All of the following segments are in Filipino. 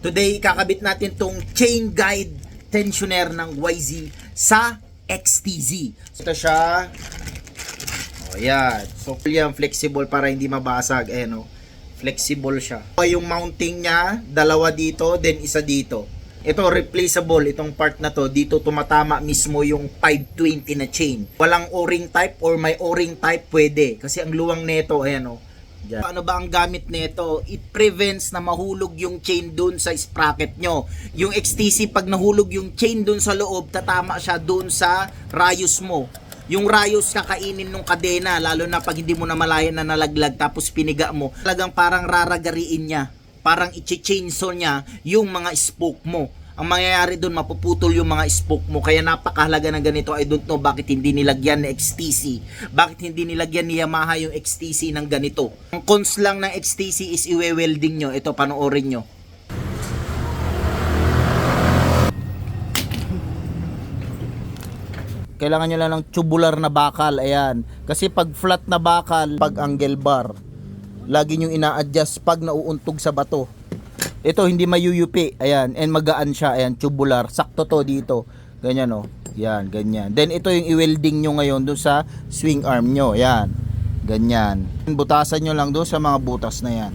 Today, kakabit natin tong chain guide tensioner ng YZ sa XTZ. Ito siya. O yan. So, yan, flexible para hindi mabasag. Ayan o. Flexible siya. So, yung mounting niya, dalawa dito, then isa dito. Ito replaceable, itong part na to, dito tumatama mismo yung 520 na chain. Walang o-ring type or may o-ring type pwede. Kasi ang luwang nito, ayan o. Diyan. Ano ba ang gamit nito? It prevents na mahulog yung chain dun sa sprocket nyo. Yung XTC, pag nahulog yung chain dun sa loob, tatama siya dun sa rayos mo. Yung rayos kakainin nung kadena, lalo na pag hindi mo na malayan na nalaglag tapos piniga mo. Talagang parang raragariin niya. Parang i-chainsaw niya yung mga spoke mo. Ang mangyayari doon, mapuputol yung mga spoke mo. Kaya napakahalaga ng ganito. I don't know bakit hindi nilagyan ni XTC. Bakit hindi nilagyan ni Yamaha yung XTC ng ganito. Ang cons lang ng XTC is iwe-welding nyo. Ito, panoorin nyo. Kailangan nyo lang ng tubular na bakal. Ayan. Kasi pag flat na bakal, pag angle bar, lagi nyo ina-adjust pag nauuntog sa bato. Ito hindi mayuyupi. Ayan, and magaan siya. Ayan, tubular. Sakto to dito. Ganyan oh. Yan, ganyan. Then ito yung i-welding nyo ngayon doon sa swing arm nyo. Ayan. Ganyan. Butasan nyo lang doon sa mga butas na yan.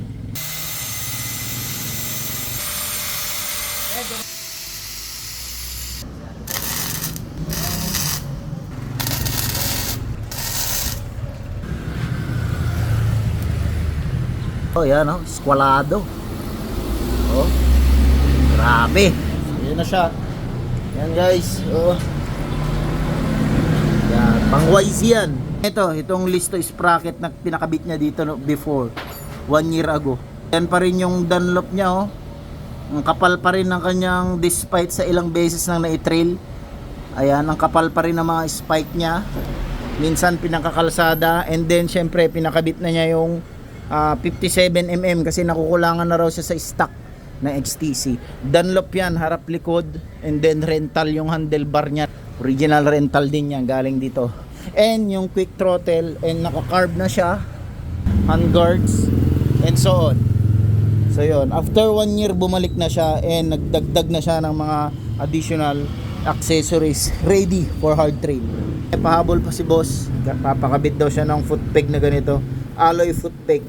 Oh, yan oh, squalado. Oh. Grabe. Yan na siya. Yan guys. Oh. Yan, pang YZ yan. Itong listo sprocket na pinakabit niya dito no, before 1 year ago. Yan pa rin yung Dunlop niya oh. Ang kapal pa rin ng kanyang, despite sa ilang beses nang na-trail. Ayan, ang kapal pa rin ng mga spike niya. Minsan pinakakalsada, and then syempre pinakabit na niya yung 57mm kasi nakukulangan na raw siya sa stock na XTC. Dunlop yan, harap likod, and then rental yung handlebar niya. Original rental din yan, galing dito. And yung quick throttle, and naka-carb na siya, handguards, and so on. So yun, after 1 year bumalik na siya, and nagdagdag na siya ng mga additional accessories ready for hard trail. Pahabol pa si boss, papakabit daw siya ng foot peg na ganito, alloy foot peg.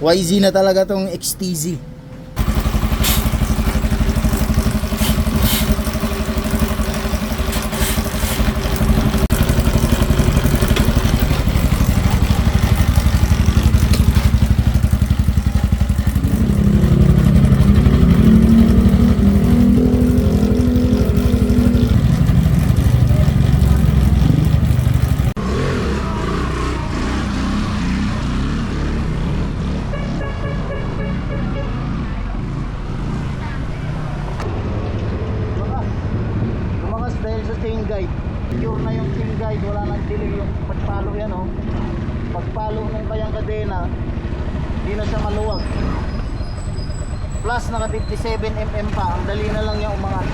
YZ na talaga tong XTZ. Chain guide, secure na yung chain guide, wala nang delay yung pagpalo yan oh. Pagpalo ng kayang kadena, hindi na siya maluwag. Plus naka 57mm pa, ang dali na lang yung umangat.